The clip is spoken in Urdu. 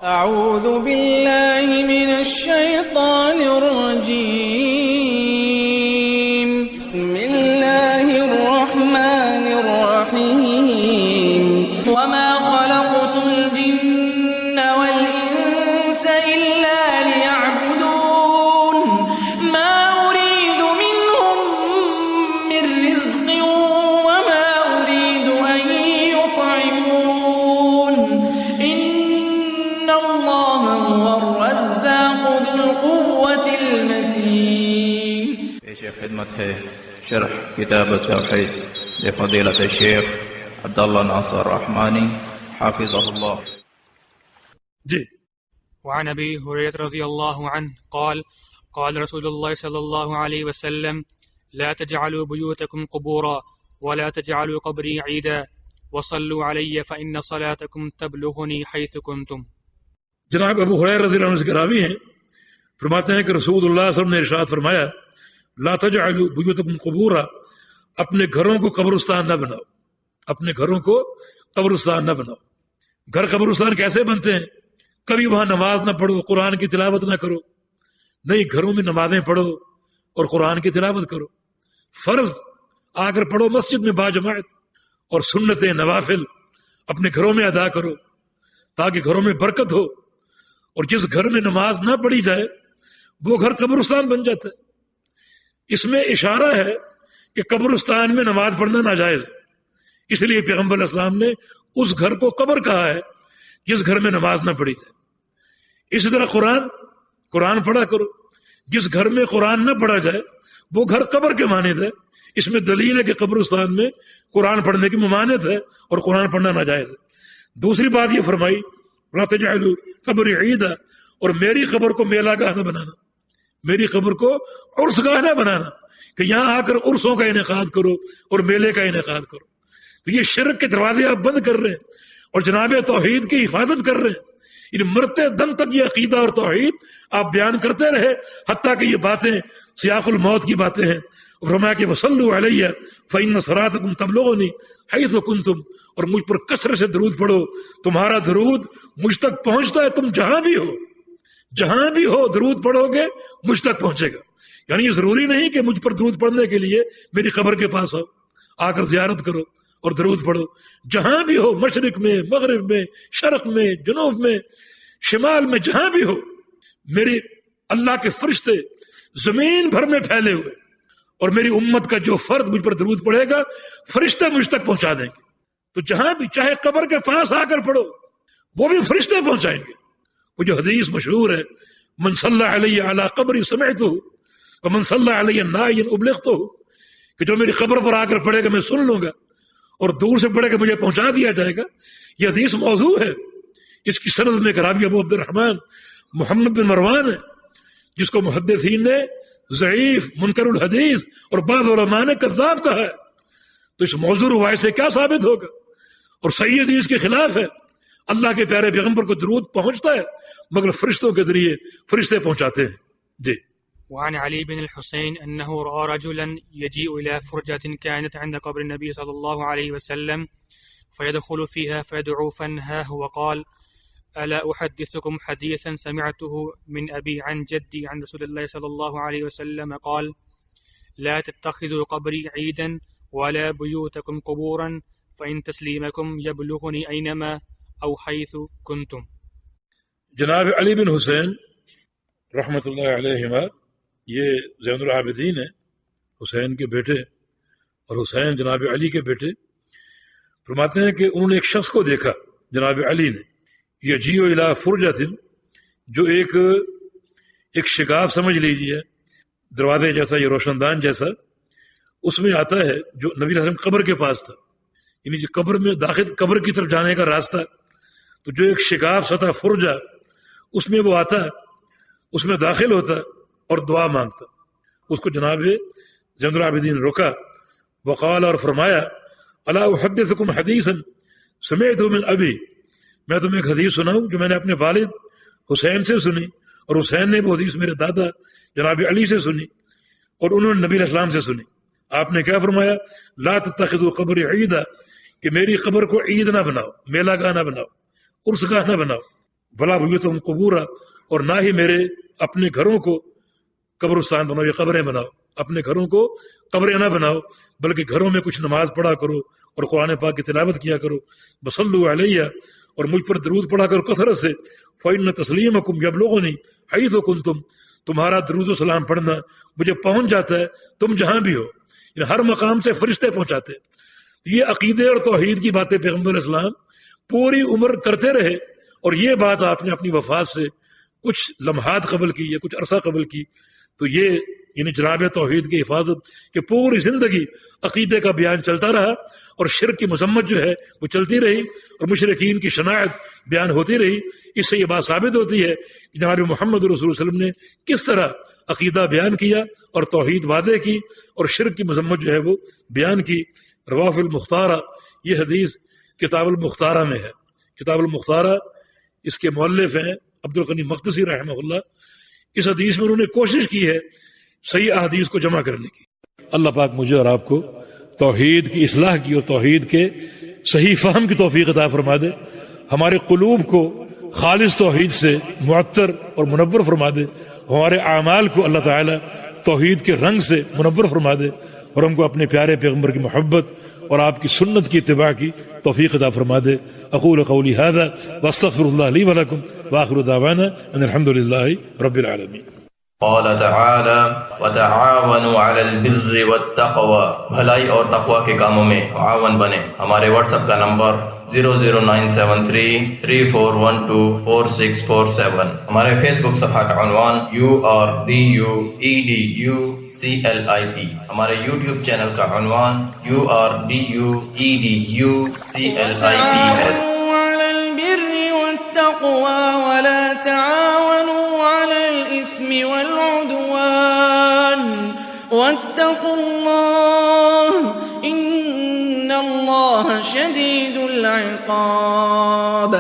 أعوذ بالله من الشيطان الرجيم. بسم الله الرحمن الرحيم. وما خلقت الجن والإنس إلا ليعبدون ما أريد منهم من رزق وما أريد أن يطعمون إن الله هو الرزاق ذو القوة المتين. پیش خدمت ہے شرح کتاب التوحید لفضیلۃ الشیخ عبداللہ ناصر رحمانی حافظہ اللہ. جی. وعن ابي هريره رضي الله عنه قال قال رسول الله صلى الله عليه وسلم لا تجعلوا بيوتكم قبورا ولا تجعلوا قبري عيدا وصلوا علي فإن صلاتكم تبلغني حيث كنتم. جناب ابو ہریرہ رضی اللہ عنہ سے راوی ہیں، فرماتے ہیں کہ رسول اللہ صلی اللہ علیہ وسلم نے ارشاد فرمایا لا تجعلوا بیوتکم قبورا، اپنے گھروں کو قبرستان نہ بناؤ، اپنے گھروں کو قبرستان نہ بناؤ. گھر قبرستان کیسے بنتے ہیں؟ کبھی وہاں نماز نہ پڑھو، قرآن کی تلاوت نہ کرو. نہیں، گھروں میں نمازیں پڑھو اور قرآن کی تلاوت کرو. فرض آ کر پڑھو مسجد میں باجماعت، اور سنتیں نوافل اپنے گھروں میں ادا کرو تاکہ گھروں میں برکت ہو. اور جس گھر میں نماز نہ پڑھی جائے وہ گھر قبرستان بن جاتا ہے. اس میں اشارہ ہے کہ قبرستان میں نماز پڑھنا ناجائز ہے، اس لیے پیغمبر علیہ السلام نے اس گھر کو قبر کہا ہے جس گھر میں نماز نہ پڑھی جائے. اسی طرح قرآن پڑھا کرو. جس گھر میں قرآن نہ پڑھا جائے وہ گھر قبر کے مانند ہے. اس میں دلیل ہے کہ قبرستان میں قرآن پڑھنے کی ممانعت ہے اور قرآن پڑھنا ناجائز ہے. دوسری بات یہ فرمائی لا تجعلوا قبری عیدا، اور میری قبر کو میلہ گاہ نہ بنانا، میری قبر کو عرس گاہ نہ بنانا کہ یہاں آ کر عرسوں کا انعقاد کرو اور میلے کا انعقاد کرو. تو یہ شرک کے دروازے آپ بند کر رہے ہیں اور جناب توحید کی حفاظت کر رہے ہیں. یعنی مرتے دم تک یہ عقیدہ اور توحید آپ بیان کرتے رہے حتیٰ کہ یہ باتیں سیاق الموت کی باتیں ہیں. فرمایا کہ وصلوا علیہ فإن صلاتکم تبلغنی حیث کنتم، اور مجھ پر کثرت سے درود پڑھو، تمہارا درود مجھ تک پہنچتا ہے. تم جہاں بھی ہو درود پڑھو گے مجھ تک پہنچے گا. یعنی یہ ضروری نہیں کہ مجھ پر درود پڑھنے کے لیے میری قبر کے پاس آؤ، آ کر زیارت کرو اور درود پڑھو. جہاں بھی ہو، مشرق میں، مغرب میں، شرق میں، جنوب میں، شمال میں، جہاں بھی ہو، میری اللہ کے فرشتے زمین بھر میں پھیلے ہوئے، اور میری امت کا جو فرد مجھ پر درود پڑھے گا فرشتے مجھ تک پہنچا دیں گے. تو جہاں بھی، چاہے قبر کے پاس آ کر پڑھو، وہ بھی فرشتے پہنچائیں گے. وہ جو حدیث مشہور ہے من صلی علیہ علی قبری سمعتہ ومن صلی علیہ نائیا ابلغتہ، کہ جو میری قبر پر آ کر پڑھے گا میں سن لوں گا، اور دور سے پڑھے گا مجھے پہنچا دیا جائے گا. یہ حدیث موضوع ہے. اس کی سند میں راوی ابو عبد الرحمن محمد بن مروان ہے، جس کو محدثین نے ضعیف، منکر الحدیث اور بعض علماء نے کذاب کہا ہے. تو اس موضوع روایت سے کیا ثابت ہوگا؟ اور صحیح حدیث کے خلاف ہے. اللہ کے پیارے پیغمبر کو درود پہنچتا ہے مگر فرشتوں کے ذریعے فرشتے پہنچاتے ہیں. جی. وعن علي بن الحسين أنه رأى رجلا يجيء إلى فرجة كانت عند قبر النبي صلى الله عليه وسلم فيدخل فيها فيدعو فانهاه وقال ألا أحدثكم حديثا سمعته من أبي عن جدي عن رسول الله صلى الله عليه وسلم قال لا تتخذوا قبري عيدا ولا بيوتكم قبورا فإن تسليمكم يبلغني أينما أو حيث كنتم. جناب علی بن حسین رحمۃ اللہ علیہما، یہ زین العابدین ہیں، حسین کے بیٹے، اور حسین جناب علی کے بیٹے. فرماتے ہیں کہ انہوں نے ایک شخص کو دیکھا، جناب علی نے، یجیء الی فرجۃ، جو ایک شگاف سمجھ لیجیے، دروازے جیسا، یہ روشن دان جیسا، اس میں آتا ہے، جو نبی علیہ السلام قبر کے پاس تھا. یعنی جو قبر میں داخل، قبر کی طرف جانے کا راستہ، تو جو ایک شگاف سطح فرجہ، اس میں وہ آتا، اس میں داخل ہوتا اور دعا مانگتا. اس کو جناب زین العابدین روکا، وقال، اور فرمایا الا احدثکم حدیثا سمعتہ من ابی، میں تمہیں ایک حدیث سناؤں جو میں نے اپنے والد حسین سے سنی، اور حسین نے وہ حدیث میرے دادا جناب علی سے سنی، اور انہوں نے نبی علیہ السلام سے سنی. آپ نے کیا فرمایا؟ لا تتخذوا قبری عیدا، کہ میری قبر کو عید نہ بناؤ، میلہ گاہ نہ بناؤ، عرس گاہ نہ بناؤ. ولا بیوتہم قبورا، اور نہ ہی میرے اپنے گھروں کو قبرستان بناؤ یا قبریں بناؤ، اپنے گھروں کو قبریں نہ بناؤ، بلکہ گھروں میں کچھ نماز پڑھا کرو اور قرآن پاک کی تلاوت کیا کرو، وصلوا علیہ، اور مجھ پر درود پڑھا کرو کثرت سے، فإن تسلیمکم یبلغنی حیث کنتم، تمہارا درود و سلام پڑھنا مجھے پہنچ جاتا ہے تم جہاں بھی ہو، یعنی ہر مقام سے فرشتے پہنچاتے ہیں۔ یہ عقیدے اور توحید کی باتیں پیغمبر اسلام پوری عمر کرتے رہے، اور یہ بات آپ نے اپنی وفات سے کچھ لمحات قبل کی یا کچھ عرصہ قبل کی، تو یہ یعنی جناب توحید کی حفاظت کہ پوری زندگی عقیدے کا بیان چلتا رہا، اور شرک کی مذمت جو ہے وہ چلتی رہی، اور مشرکین کی شناعت بیان ہوتی رہی۔ اس سے یہ بات ثابت ہوتی ہے کہ جناب محمد رسول اللہ علیہ وسلم نے کس طرح عقیدہ بیان کیا اور توحید واضح کی اور شرک کی مذمت جو ہے وہ بیان کی۔ رواف المختارہ، یہ حدیث کتاب المختارہ میں ہے۔ کتاب المختارہ اس کے مؤلف ہیں عبد الغنی مقدسی رحمہ اللہ۔ اس حدیث میں انہوں نے کوشش کی ہے صحیح احادیث کو جمع کرنے کی۔ اللہ پاک مجھے اور آپ کو توحید کی اصلاح کی اور توحید کے صحیح فہم کی توفیق عطا فرما دے، ہمارے قلوب کو خالص توحید سے معطر اور منور فرما دے، ہمارے اعمال کو اللہ تعالی توحید کے رنگ سے منور فرما دے، اور ہم کو اپنے پیارے پیغمبر کی محبت اور آپ کی سنت کی اتباع کی توفیق عطا فرما دے۔ اقول قولی ھذا واستغفر اللہ لی ولکم واخر دعوانا ان الحمد للہ رب العالمین۔ قال تعالی وتعاونوا علی البر والتقوی، بھلائی اور تقوی کے کاموں میں معاون بنے۔ ہمارے واٹس ایپ کا نمبر 0097334124647۔ ہمارے فیس بک صفحہ کا عنوان URDUEDUCLIP۔ ہمارے یوٹیوب چینل کا عنوان URDUEDUCLIPS۔ على البر والتقوى ولا تعاونوا على الإثم والعدوان واتقوا الله إن الله شديد العقاب۔